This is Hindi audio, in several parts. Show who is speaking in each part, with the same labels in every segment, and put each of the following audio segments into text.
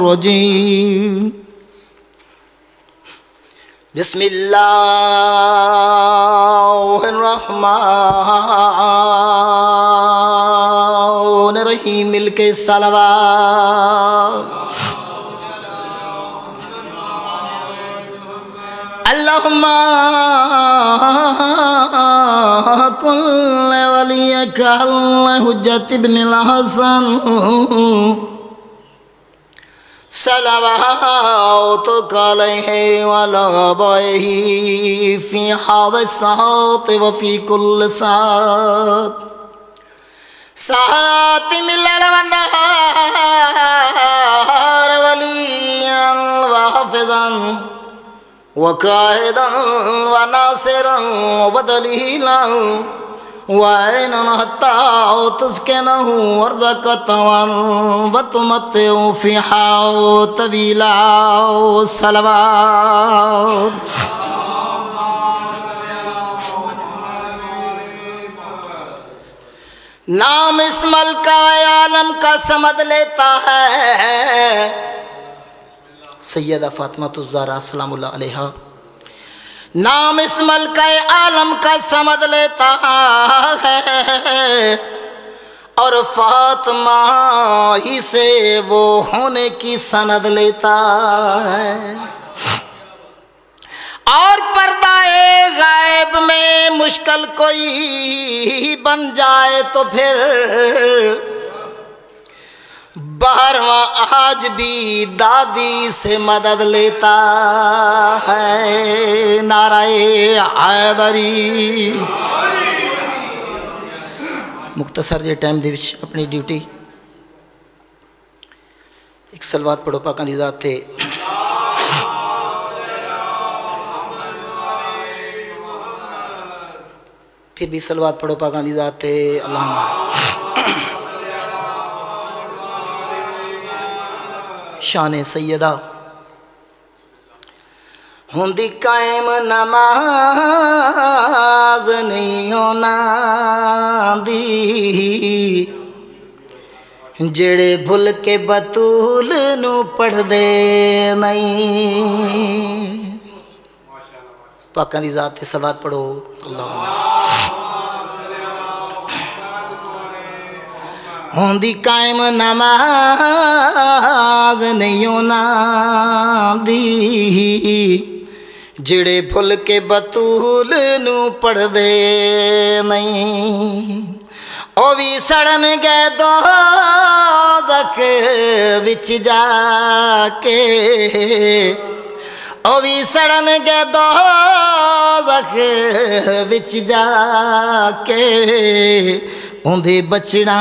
Speaker 1: रजीम बिस्मिल्लाहिर्रहमानिर्रहीम मिलके सलवात अल्लाहुम्मा कुल्ल वलियका हुज्जत इब्निल हसन सलवातुक अलैहि वअला आबाइहि फी हाज़ा सात व फी कुल्ल सात मिल्लल व नहार वलियन व हाफ़िज़न व काइदन व नासिरन व दलीलन वैनन हत्ता तुस्किनहु अर्ज़क़तवन व तुमत्तिउ फ़ीहा तवीला सलवात नाम इस्मल का आलम का समझ लेता है सैयदा फ़ातिमा ज़हरा सलामुल्लाह अलैहा नाम इस्मल का आलम का समझ लेता है और फातिमा ही से वो होने की सनद लेता है और पर्दाए गायब में मुश्किल कोई बन जाए तो फिर बारवा आज भी दादी से मदद लेता है नाराए हैदरी मुख्तसर जे टाइम दे विच अपनी ड्यूटी एक सलवात पढ़ो पाक दी ज़ात ते फिर भी सलवात पढ़ो पाक दी ज़ात ते अल्लाहुम्मा शान सैयदा हुंदी कायम नमाज नहीं होना दी जेड़े भुल के बतूल नू पढ़ दे नहीं पाकां दी ज़ात ते सलवात पढ़ो अल्लाह होंदी कायम नमाज नहीं होना दी जिड़े भुल के बतूल नू पढ़ दे नहीं ओ भी सड़न गए दोज़ख विच जाके ओ भी सड़न गए दोज़ख विच जाके उंदे बचना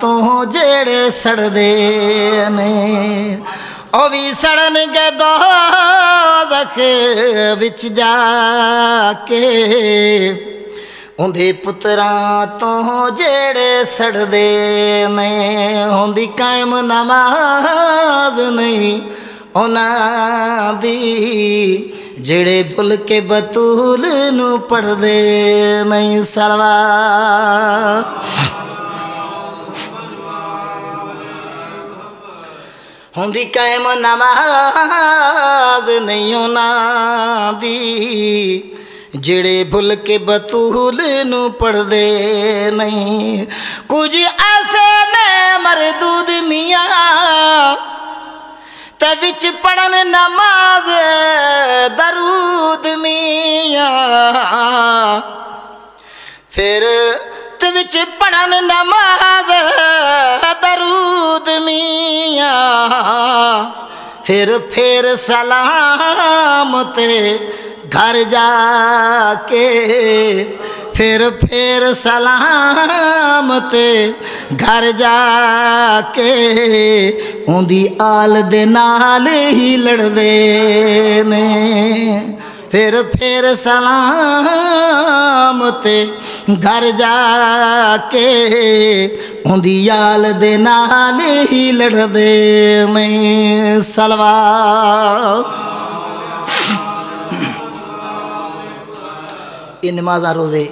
Speaker 1: तो जेड़े सड़दे ने ओ भी सड़न गए दोज़ख विच जाके उंदे पुत्रा तो जेड़े सड़दे ने होंदी कायम नमाज नहीं उन्हां दी जेड़े भुल के बतूल नू पढ़ दे नहीं सलवात होंदी कायम नमाज नहीं उन्हां दी जेड़े भुल के बतूल नू पढ़ दे नहीं कुछ ऐसे ने मरदूद मियाँ ते विच पढ़न नमाज दरूद मियाँ फिर ते विच पढ़न नमाज दरूद मियाँ फिर सलाम ते घर जाके फिर सलाम ते घर जाके उंदी आल दे नाल ही लड़दे ने फिर सलाम ते घर जाके उंदी आल दे नाल ही लड़दे ने सलवात ये नमाज़ा रोज़े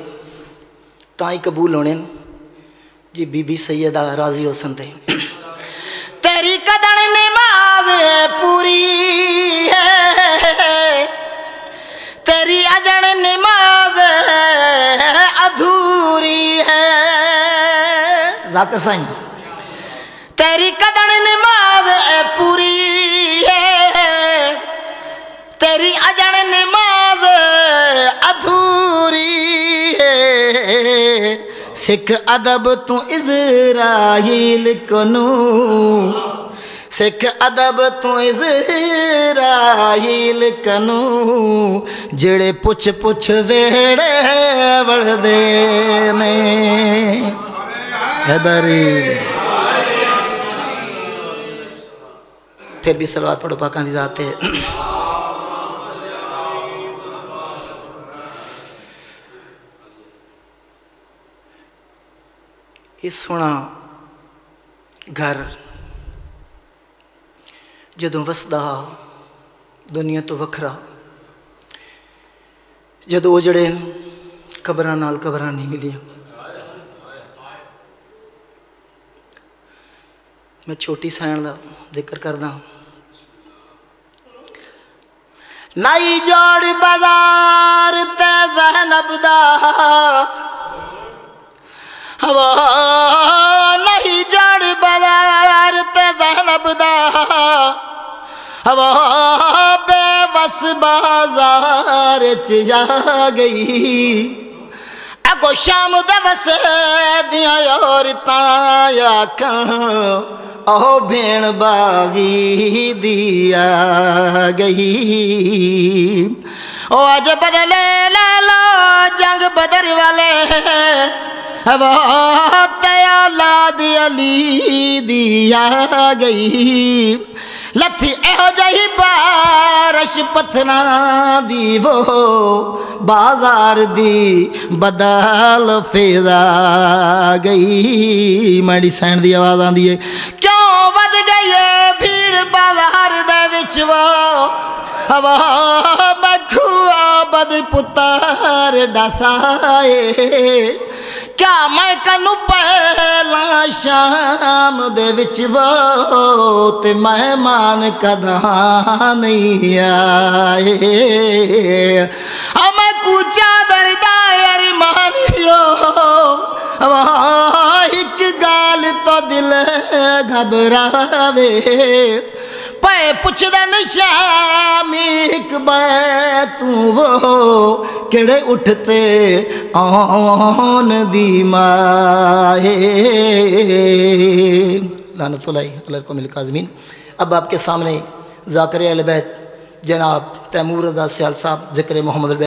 Speaker 1: ताई कबूल होने जी बीबी सैयदा राजी हो संते तेरी कदर नमाज पूरी है, तेरी अजन नमाज अधूरी है। जाकिर साईं तेरी कदर नमाज पूरी है, तेरी अजन नमाज अधूरी है। सिख अदब तू इज़राइल कनू, सिख अदब तू इज़राइल कनू, जेड़े पुछ पुछ वेड़े वड़दे ने हैदरी। फिर भी सलवात पढ़ो पाकां दी ज़ात ते। इस सोना घर जदों वसदा दुनिया तो वखरा, जदों उजड़े कबरां नाल कबरां नहीं मिलियां। मैं छोटी सायण दा जिक्र करदा। नाई जोड़ बाजार ते ज़ैनब दा, हवा नहीं जोड़ बाजार ते ज़ैनब दा, हवा बेबस बाजार च जा गई। अगो शाम दवस दियां औरतां आखन ओ भेण बागी दिया गई। ओ अज बदले ले लो जंग बदर वाले, वो औलाद अली दिया गई। लथी एहो जही बारिश पत्थरा दी, वो बाजार दी बदल फेरा गई। माड़ी सैन दी आवाज़ आती है, क्यों वध गई है भीड़ बाजार दे विच वो, वो मखुआ बद पुत्र डसाए। क्या मैं कनू पहला शाम दे विच वो, ते मेहमान कदा नहीं आए। मैं कूचा दरदा अरमानियो, एक गाल तो दिल घबरावे। पे पुछदा निशामी एक तू वो, केड़े उठते आन दी माए। लानतुल्लाहि अलैकुम काज़िमीन। अब आपके सामने ज़ाकिर अहले बैत जनाब तैमूर रज़ा सियाल साहब ज़िक्र मोहम्मद